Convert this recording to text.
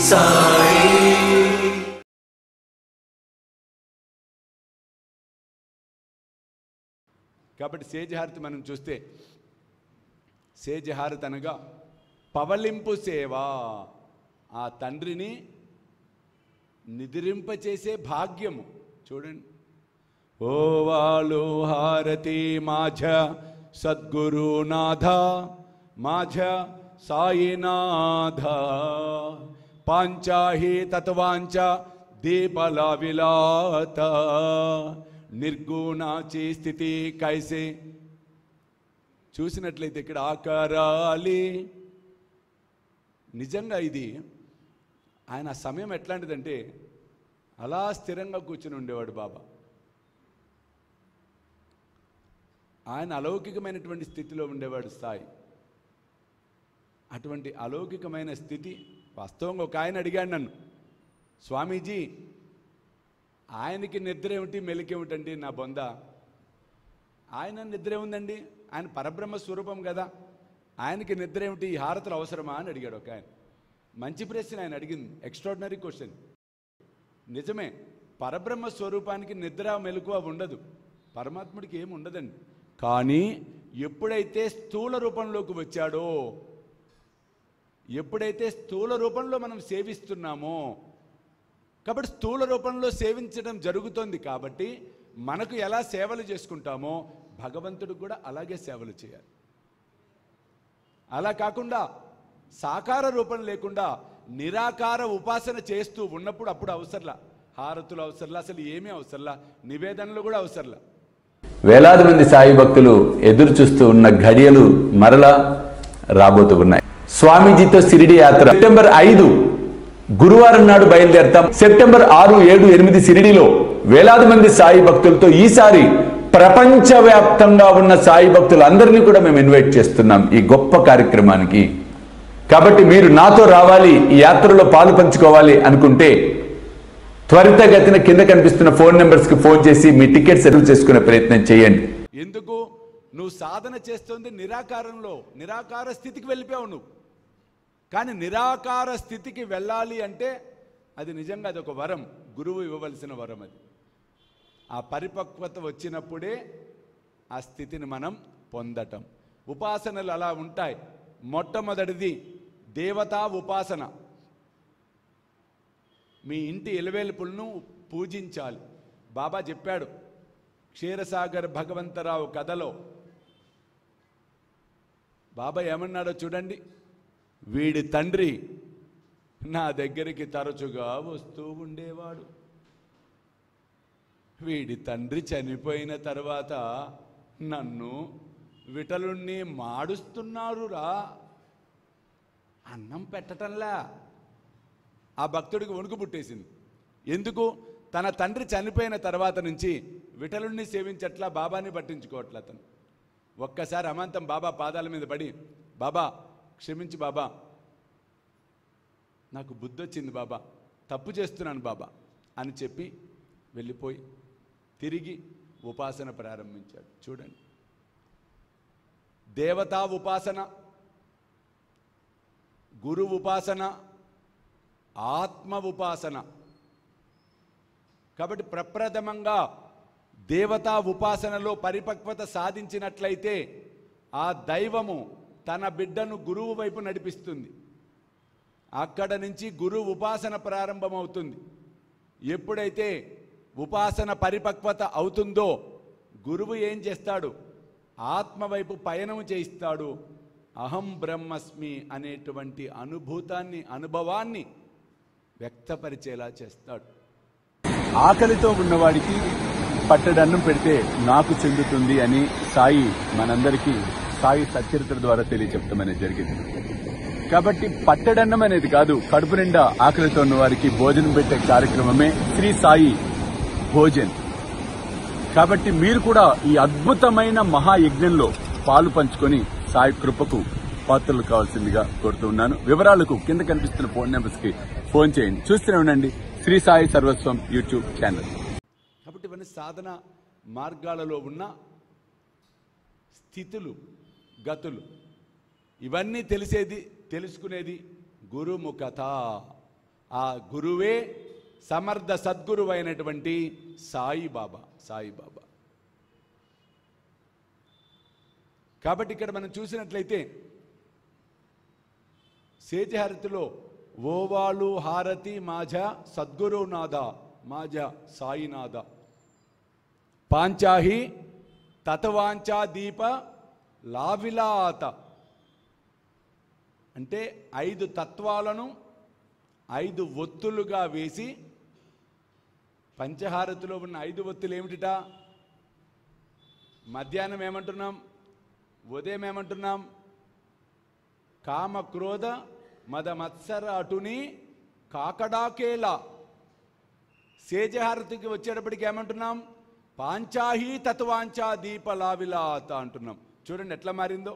సాయి. కాబట్టి సేజహారతి మనం చూస్తే సేజహారతి అనగా పవలింపు సేవ, ఆ తండ్రిని నిద్రింపచేసే భాగ్యము. చూడండి, ఓ వాలు హారతి మాఝ సద్గురునాథ మాఝ సాయినాథ పాంచాహి తత్వాంచ దీపల విలాత నిర్గుణాచి స్థితి కైసే. చూసినట్లయితే ఇక్కడ ఆకరాలి. నిజంగా ఇది ఆయన సమయం ఎట్లాంటిదంటే అలా స్థిరంగా కూర్చుని ఉండేవాడు బాబా. ఆయన అలౌకికమైనటువంటి స్థితిలో ఉండేవాడు సాయి. అటువంటి అలౌకికమైన స్థితి వాస్తవంగా ఒక ఆయన అడిగాడు నన్ను, స్వామీజీ ఆయనకి నిద్ర ఏమిటి మెలికేమిటండి నా బొంద, ఆయన నిద్ర ఏముందండి, ఆయన పరబ్రహ్మ స్వరూపం కదా, ఆయనకి నిద్ర ఏమిటి, ఈ హారతులు అవసరమా అని అడిగాడు ఒక ఆయన. మంచి ప్రశ్న ఆయన అడిగింది, ఎక్స్ట్రాడినరీ క్వశ్చన్. నిజమే, పరబ్రహ్మ స్వరూపానికి నిద్ర మెలకువ ఉండదు, పరమాత్ముడికి ఏమి ఉండదండి. కానీ ఎప్పుడైతే స్థూల రూపంలోకి వచ్చాడో, ఎప్పుడైతే స్థూల రూపంలో మనం సేవిస్తున్నామో, కాబట్టి స్థూల రూపంలో సేవించడం జరుగుతుంది. కాబట్టి మనకు ఎలా సేవలు చేసుకుంటామో భగవంతుడికి కూడా అలాగే సేవలు చేయాలి. అలా కాకుండా సాకార రూపం లేకుండా నిరాకార ఉపాసన చేస్తూ ఉన్నప్పుడు అప్పుడు అవసరంలా, హారతులు అవసరంలా, అసలు ఏమీ అవసరంలా, నివేదనలు కూడా అవసరంలా. వేలాది మంది సాయి భక్తులు ఎదురు చూస్తూ ఉన్న ఘడియలు మరలా రాబోతూ ఉన్నాయి. స్వామీజీతో షిరిడి యాత్ర సెప్టెంబర్ 5 గురువారం నాడు బయలుదేరతాం. సెప్టెంబర్ 6, 7, 8 షిరిడిలో వేలాది మంది సాయి భక్తులతో ఈసారి ప్రపంచవ్యాప్తంగా ఉన్న సాయి భక్తులందరినీ కూడా మేము ఇన్వైట్ చేస్తున్నాం ఈ గొప్ప కార్యక్రమానికి. కాబట్టి మీరు నాతో రావాలి, ఈ యాత్రలో పాలు పంచుకోవాలి అనుకుంటే త్వరితగతిన కింద కనిపిస్తున్న ఫోన్ నెంబర్స్కి ఫోన్ చేసి మీ టికెట్ సెటిల్ చేసుకునే ప్రయత్నం చేయండి. ఎందుకు, నువ్వు సాధన చేస్తుంది నిరాకారంలో, నిరాకార స్థితికి వెళ్ళిపోయావు నువ్వు. కానీ నిరాకార స్థితికి వెళ్ళాలి అంటే అది నిజంగా అది ఒక వరం, గురువు ఇవ్వవలసిన వరం. అది ఆ పరిపక్వత వచ్చినప్పుడే ఆ స్థితిని మనం పొందటం. ఉపాసనలు అలా ఉంటాయి. మొట్టమొదటిది దేవతా ఉపాసన. మీ ఇంటి ఎలువేలుపులను పూజించాలి. బాబా చెప్పాడు క్షీరసాగర్ భగవంతరావు కథలో. బాబా ఏమన్నాడో చూడండి, వీడి తండ్రి నా దగ్గరికి తరచుగా వస్తూ ఉండేవాడు. వీడి తండ్రి చనిపోయిన తర్వాత నన్ను విఠలుణ్ణి మాడుస్తున్నారురా, అన్నం పెట్టటంలా. ఆ భక్తుడికి వణుకు పుట్టేసింది. ఎందుకు, తన తండ్రి చనిపోయిన తర్వాత నుంచి విఠలుణ్ణి సేవించట్లా, బాబాని పట్టించుకోవట్లా. అతను ఒక్కసారి అమాంతం బాబా పాదాల మీద పడి, బాబా క్షమించి బాబా, నాకు బుద్ధి వచ్చింది బాబా, తప్పు చేస్తున్నాను బాబా అని చెప్పి వెళ్ళిపోయి తిరిగి ఉపాసన ప్రారంభించాడు. చూడండి, దేవతా ఉపాసన, గురు ఉపాసన, ఆత్మ ఉపాసన. కాబట్టి ప్రప్రథమంగా దేవతా ఉపాసనలో పరిపక్వత సాధించినట్లయితే ఆ దైవము తన బిడ్డను గురువు వైపు నడిపిస్తుంది. అక్కడ నుంచి గురు ఉపాసన ప్రారంభమవుతుంది. ఎప్పుడైతే ఉపాసన పరిపక్వత అవుతుందో గురువు ఏం చేస్తాడు, ఆత్మ వైపు పయనం చేయిస్తాడు. అహం బ్రహ్మస్మి అనేటువంటి అనుభవాన్ని వ్యక్తపరిచేలా చేస్తాడు. ఆకలితో ఉన్నవాడికి పట్టడన్నం పెడితే నాకు చెందుతుంది అని సాయి మనందరికీ సాయి సచరిత్ర ద్వారా తెలియచెప్తామనేది జరిగింది. కాబట్టి పట్టడన్నం అనేది కాదు, కడుపు నిండా ఆకలితో ఉన్న వారికి భోజనం పెట్టే కార్యక్రమమే శ్రీ సాయి భోజన్. కాబట్టి మీరు కూడా ఈ అద్భుతమైన మహాయజ్ఞంలో పాలు పంచుకొని సాయి కృపకు పాత్రలు కావాల్సిందిగా కోరుతున్నాను. వివరాలకు కింద కనిపిస్తున్న ఫోన్ నెంబర్స్ కి ఫోన్ చేయండి. చూస్తూనే ఉండండి శ్రీ సాయి సర్వస్వం యూట్యూబ్ ఛానల్. కాబట్టి ఇవన్నీ సాధన మార్గాలలో ఉన్న స్థితులు, గతులు, ఇవన్నీ తెలుసుకునేది గురుముఖత. ఆ గురువే సమర్థ సద్గురువైనటువంటి సాయిబాబా. సాయిబాబా. కాబట్టి ఇక్కడ మనం చూసినట్లయితే సేజహారతిలో ఓవాళు హారతి మాఝ సద్గురునాథ మాఝ సాయినాథ పాంచాహి తతవాంచా దీప లావిలాత. అంటే 5 తత్వాలను 5 ఒత్తులుగా వేసి, పంచహారతిలో ఉన్న 5 ఒత్తులు ఏమిటిట? మధ్యాహ్నం ఏమంటున్నాం, ఉదయం ఏమంటున్నాం? కామ క్రోధ మద మత్సర అటుని కాకడాకేలా. సేజహారతికి వచ్చేటప్పటికి ఏమంటున్నాం? పాంచాహి తత్వాంచా దీప లావిలాత అంటున్నాం. చూడండి ఎట్లా మారిందో.